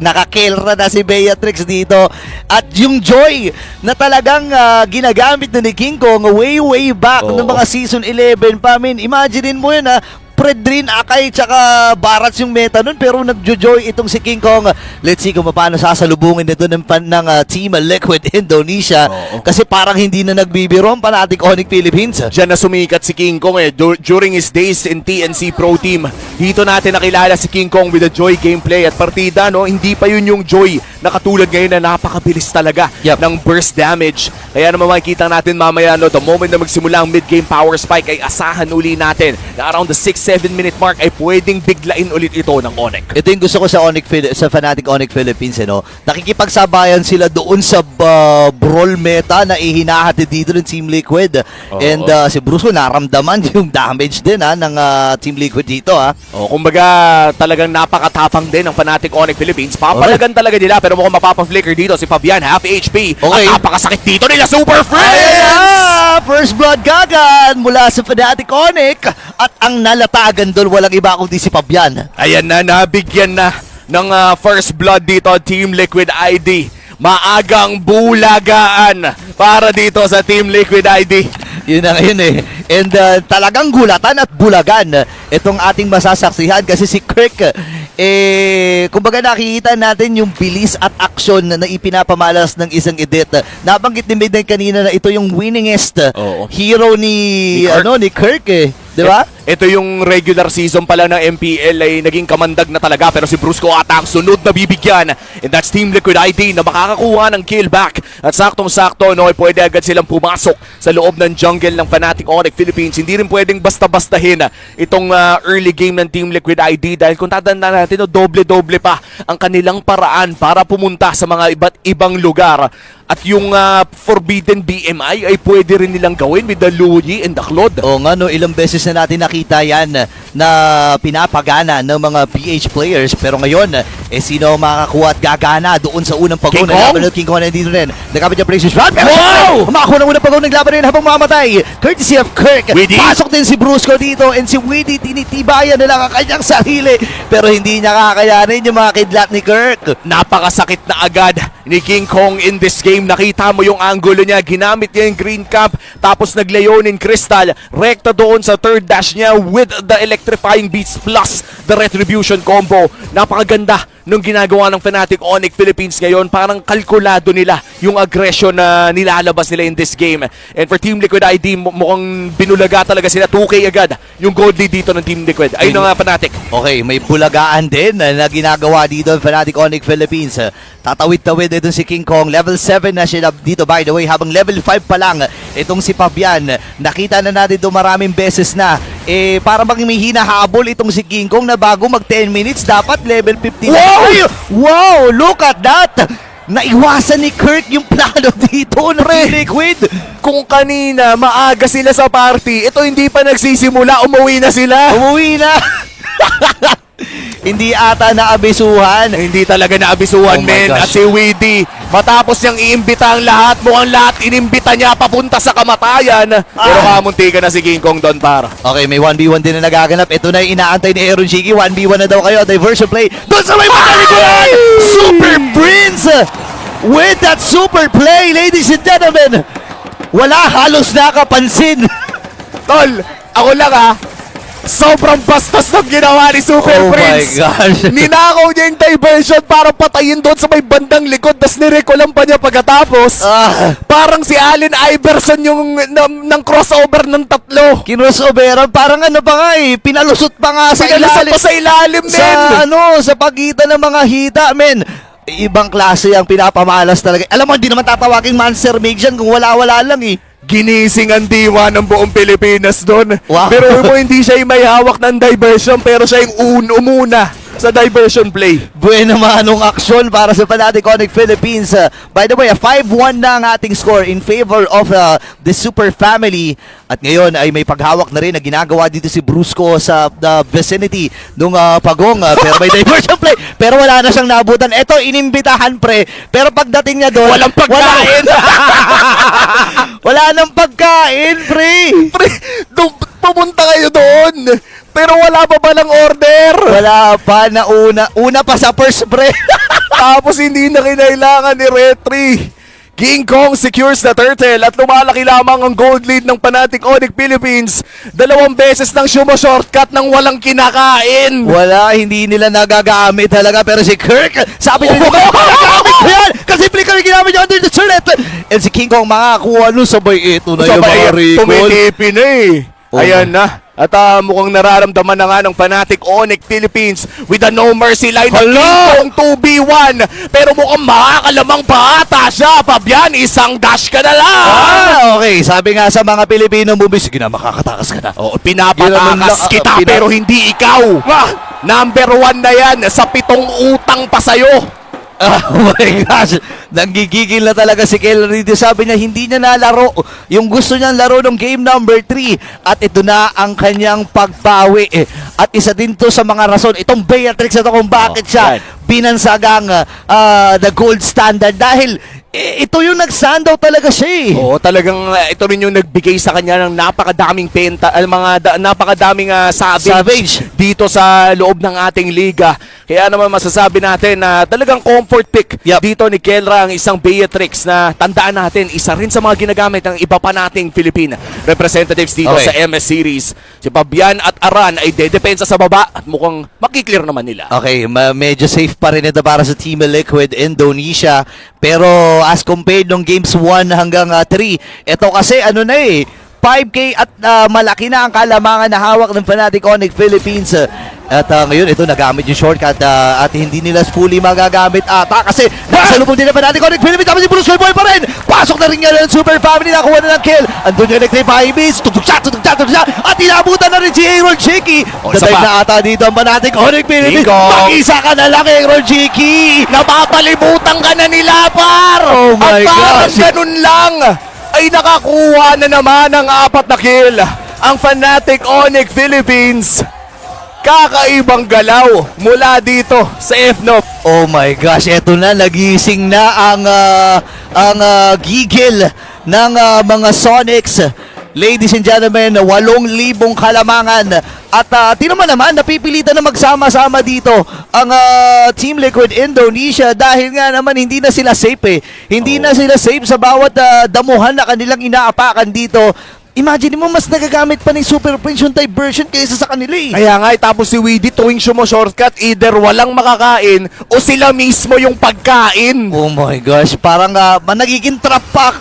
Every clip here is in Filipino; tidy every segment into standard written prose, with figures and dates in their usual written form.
Nakakelra na si Beatrix dito. At yung joy na talagang ginagamit na ni King Kong way back ng mga season 11 pa. Imagine mo yun Predrin, Akay, tsaka Barats yung meta nun, pero nagjo-joy itong si King Kong. Let's see kung paano sasalubungin nito ng Team Liquid Indonesia. Kasi parang hindi na nagbibiro ang Fnatic Onyx Philippines. Diyan na sumikat si King Kong during his days in TNC Pro Team. Dito natin nakilala si King Kong with the joy gameplay at partida, no? Hindi pa yun yung joy na katulad ngayon na napakabilis talaga ng burst damage. Kaya naman makikita natin mamaya, no, the moment na magsimula ang mid-game power spike ay asahan uli natin na around the 6-7 minute mark ay pwedeng biglain ulit ito ng Onyx. Ito yung gusto ko sa Fnatic Onyx Philippines, nakikipagsabayan sila doon sa brawl meta na ihinahatid dito ng Team Liquid. And si Bruce naramdaman yung damage din ng Team Liquid dito. Kumbaga talagang napakatapang din ng Fnatic Onyx Philippines. Papalagan talaga nila, pero mukhang mapapa-flicker dito si Fabian, half HP. Okay. At napakasakit dito nila, Super Friends! First blood gagan mula sa Fnatic Onyx. At ang nalatagan doon, walang iba kundi si Fabian. Ayan na, nabigyan na ng first blood dito Team Liquid ID. Maagang bulagaan para dito sa Team Liquid ID. Yun na ngayon And talagang gulatan at bulagan itong ating masasaksihan kasi si Kirk, kumbaga nakikita natin yung bilis at aksyon na ipinapamalas ng isang edit. Nabanggit ni Midnight kanina na ito yung winningest hero ni Kirk di ba? Ito yung regular season pala ng MPL ay naging kamandag na talaga, pero si Brusco ata ang sunod na bibigyan. And that's Team Liquid ID na makakakuha ng kill back. At saktong-sakto, ay pwede agad silang pumasok sa loob ng jungle ng Fnatic Onyx Philippines. Hindi rin pwedeng basta-bastahin itong early game ng Team Liquid ID dahil kung tatandaan natin, doble-doble pa ang kanilang paraan para pumunta sa mga iba't ibang lugar. At yung forbidden BMI ay pwede rin nilang gawin with the Louis and the Claude. Oo nga, ilang beses na natin nakita yan na pinapagana ng mga PH players. Pero ngayon, sino makakakuha at gagana doon sa unang pag-go ng laban ng King Kong dito rin. Nakapit yung precious shot. Wow! Makakuha ng unang pag-go ng laban rin habang mamatay. Courtesy of Kirk. Widdy. Pasok din si Brusco dito and si Widdy tinitibayan nila ang kanyang sarili. Pero hindi niya kakayanin yung mga kidlat ni Kirk. Napakasakit na agad ni King Kong in this game. Nakita mo yung angulo niya, ginamit niya yung green cap, tapos naglayonin Crystal, rekta doon sa third dash niya with the electrifying beats plus the retribution combo. Napakaganda nung ginagawa ng Fnatic Onyx Philippines ngayon. Parang kalkulado nila yung aggression na nilalabas nila in this game. And for Team Liquid ID, mukhang binulaga talaga sila. 2K agad yung gold lead dito ng Team Liquid. Ayun na nga, Fnatic. Okay, may bulagaan din na ginagawa dito ng Fnatic Onyx Philippines. Tatawid-tawid ito si King Kong. Level 7 na siya dito, by the way, habang level 5 pa lang itong si Fabian. Nakita na natin ito maraming beses na. Para bang may hinahabol itong si King Kong na bago mag 10 minutes, dapat level 15. Wow! Look at that! Naiwasan ni Kirk yung plano dito na Liquid. Kung kanina maaga sila sa party, ito hindi pa nagsisimula, umuwi na sila. Umuwi na! Hindi ata naabisuhan. Hindi talaga naabisuhan, men. At si Widdy, matapos niyang iimbita ang lahat, mukhang lahat inimbita niya papunta sa kamatayan. Pero kamunti ka na si King Kong doon, par. Okay, may 1v1 din na nagaganap. Ito na yung inaantay ni Aaron Shiki. 1v1 na daw kayo. Diversion play. Doon sa may matalikuran! Super Prince! With that super play, ladies and gentlemen, wala halos nakapansin. Tol, ako lang sobrang bastos ng ginawa ni Super Prince. Oh my gosh. Ninakaw niya yung diversion para patayin doon sa may bandang likod, tas nirekolam pa niya pagkatapos. Parang si Allen Iverson yung ng crossover ng tatlo. Kinrossoveran, parang ano pa nga pinalusot pa nga sa ilalim. Sa ilalim, men. Sa pagitan ng mga hita, men. Ibang klase ang pinapamalas talaga. Alam mo, hindi naman tatawagin Monster Mage yan kung wala-wala lang Ginising ang diwa ng buong Pilipinas doon. Wow. Pero mo hindi siya yung may hawak ng diversion, pero siya yung umuna sa diversion play. Buena manong aksyon para sa Fnatic Onyx Philippines. By the way, 5-1 na ang ating score in favor of the Super Family. At ngayon ay may paghawak na rin na ginagawa dito si Brusco sa vicinity nung pagong. Pero may diversion play. Pero wala na siyang nabutan. Ito, inimbitahan, pre. Pero pagdating niya doon, walang pagkain. Wala nang pagkain, pre. Pumunta kayo doon. Pero wala pa palang order. Wala pa na una pa sa first break. Tapos hindi na kinailangan ni Retri. King Kong secures the turtle at lumalaki lamang ang gold lead ng Fnatic Onyx Philippines. 2 beses nang shortcut nang walang kinakain. Wala, hindi nila nagagamit talaga. Pero si Kirk, sabi nila, magagamit ko yan! Kasi flicker ginamit niya under the turret! And si King Kong makakuha nun, sabay ito na yung mga recall. Tumitipin na eh. Oh Ayan my. na. At mukhang nararamdaman na nga ng Fnatic Onyx Philippines with a no mercy line ng King Kong 2v1. Pero mukhang makakalamang pa ata siya. Fabian, isang dash ka na lang. Okay, sabi nga sa mga Pilipino movies, sige na, makakatakas ka na. Oo, Ginanon pinapatakas lang- kita pero hindi ikaw. Number 1 na yan sa 7 utang pa sa'yo. Oh my gosh, nanggigigil na talaga si Kel Rito. Sabi niya hindi niya nalaro yung gusto niyang laro ng game number 3 at ito na ang kanyang pagbawi. At isa din to sa mga rason, itong Beatrix na to kung bakit siya yan. binansagang the gold standard dahil ito yung nag-standout talaga siya eh. Oo, talagang ito rin yung nagbigay sa kanya ng napakadaming napakadaming savage dito sa loob ng ating liga. Kaya naman masasabi natin na talagang comfort pick dito ni Kelra ang isang Beatrix na tandaan natin, isa rin sa mga ginagamit ng iba pa nating Philippine representatives dito sa MS Series. Si Fabian at Aran ay dedepensa sa baba at mukhang makiklear naman nila. Okay, medyo safe pa rin ito para sa Team Liquid Indonesia. Pero as compared nung games 1 hanggang 3, ito kasi ano na eh, 5K at malaki na ang kalamangan na hawak ng Fnatic Onyx Philippines. At ngayon ito nagamit yung shortcut at hindi nila fully magagamit ata kasi nakasalubong din ng Fnatic Onyx Philippines. Tapos si Bruce Boy pa rin. Pasok na rin nga ng Super Family, nakuha na ng kill. Andun yung Electric Ibis, tutok siya at inabutan na rin si Aaron Cheeky. Datay na ata dito ang Fnatic Onyx Philippines. Mag-isa ka na lang, Aaron Cheeky. Napapalibutan ka na nila, par! Oh my at parang gosh. ganun lang ay nakakuha na naman ng 4 na kill ang Fnatic Onyx Philippines. Kakaibang galaw mula dito sa FNOP. Oh my gosh, eto na, nagising na ang gigil ng mga Sonics. Ladies and gentlemen, 8,000 kalamangan. At tinaman naman, napipilitan na magsama-sama dito ang Team Liquid Indonesia dahil nga naman hindi na sila safe eh. Hindi na sila safe sa bawat damuhan na kanilang inaapakan dito. Imagine mo, mas nagagamit pa ni Super Prince yung diversion kaysa sa kanila eh. Kaya nga, tapos si Weedy tuwing shortcut, either walang makakain o sila mismo yung pagkain. Oh my gosh, parang nagiging trap pack.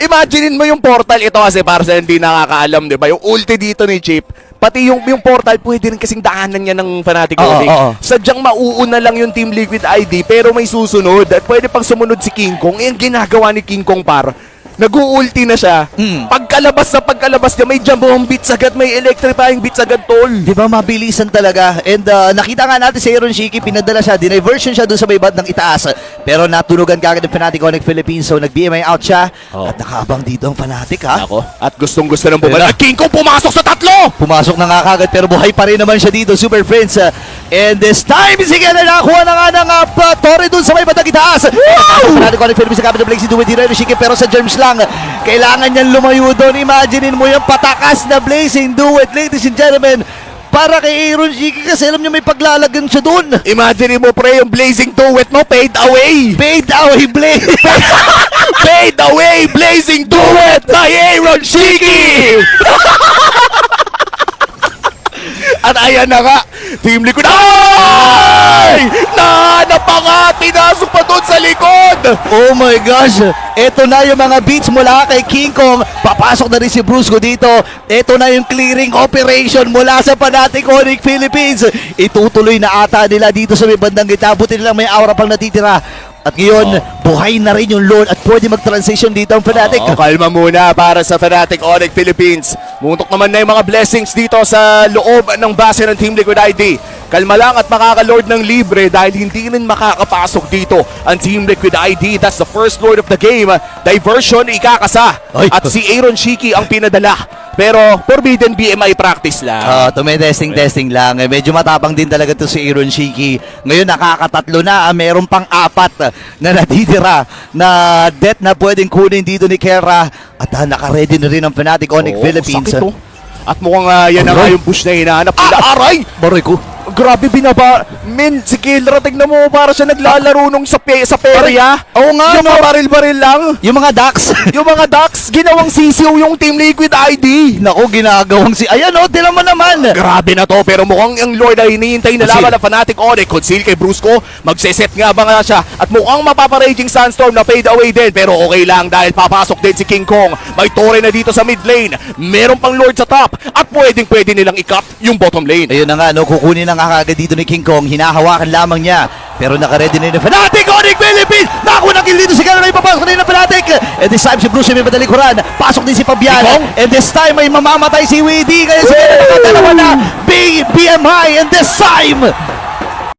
Imaginein mo yung portal. Ito kasi para sa hindi nakakaalam, di ba? Yung ulti dito ni Chip, pati yung portal, pwede rin kasing daanan niya ng Fnatic Onyx. Sadyang mauuna lang yung Team Liquid ID, pero may susunod. At pwede pang sumunod si King Kong. Yung ginagawa ni King Kong par, nag-uulti na siya. Pagkalabas niya, may jambong beats agad, may electrifying beats agad, tol. Di ba mabilisan talaga? And nakita nga natin si Aaron Shiki, pinadala siya, diversion siya dun sa may bandang itaas. Pero natunugan kagad ng Fnatic Onyx Philippines, so nag-BMI out siya. At nakaabang dito ang Fnatic ha. Ako, at gustong-gusto ng bumalik. King Kong pumasok sa 3! Pumasok na nga kagad pero buhay pa rin naman siya dito, Super Prince. And this time, sige na nakakuha na nga ng Torre dun sa may bandang itaas. Fnatic Onyx Philippines sa Capital Blake, si Duwit Aaron Shiki, pero sa germs lang. Kailangan niyan lumayo doon. Imaginein mo yung patakas na Blazing Duet, ladies and gentlemen. Para kay Aaron Shiki kasi alam niyo may paglalagan siya doon. Imagine mo pre, yung Blazing Duet mo, fade away. Fade away, Blaze. Fade away, Blazing Duet by Aaron Shiki. At ayan na nga, Team Liquid. Ay! Nahanap pa nga, pinasok pa doon sa likod. Oh my gosh, eto na yung mga beats mula kay King Kong. Papasok na rin si Brusco dito. Eto na yung clearing operation mula sa Fnatic Onyx Philippines. Itutuloy na ata nila dito sa may bandang gitna. Buti nilang may aura pang natitira. At ngayon, buhay na rin yung Lord at pwede mag-transition dito ang Fnatic. Kalma muna para sa Fnatic Onyx Philippines. Muntok naman na yung mga blessings dito sa loob ng base ng Team Liquid ID. Kalma lang at makaka-lord ng libre dahil hindi rin makakapasok dito ang Team Liquid ID. That's the first lord of the game. Diversion, ikakasa. At si Aaron Shiki ang pinadala. Pero forbidden BMI practice lang. Testing lang. Medyo matapang din talaga to si Aaron Shiki. Ngayon nakakatatlo na. Meron pang 4 na natitira na death na pwedeng kunin dito ni Kera. At naka-ready na rin ang Fnatic Onyx Philippines. Sakit, oh. At mukhang yan na nga yung push na hinahanap nila. Aray! Baroy ko. Grabe binaba. Min, si Killra, tignan mo para siya naglalaro nung sa perya. Oo nga, Yung no? mga baril-baril lang. Yung mga ducks. Yung mga Ducks, ginawang sisiw yung Team Liquid ID. Naku, ginagawang si... Ayan o, tila mo naman. Grabe na to, pero mukhang ang Lord ay hinihintay na Conceal. laban ng Fnatic Onyx. Conceal kay Brusco, magseset nga ba nga siya. At mukhang mapaparaging Sandstorm na fade away din. Pero okay lang dahil papasok din si King Kong. May tore na dito sa mid lane. Meron pang Lord sa top. At pwede nilang i-cap yung bottom lane. Ayun na nga, no, kukunin na nga kagad dito ni King Kong. Hinahawakan lamang niya. Pero naka-ready na yung Fnatic Onyx Philippines! Naku, nakil dito si Gano'n ay papasok na yung Fnatic! And this time si Bruce may madalikuran. Pasok din si Fabian. King Kong? And this time ay mamamatay si WD. Kaya si Gano'n nakadalawa na. BMI. And this time,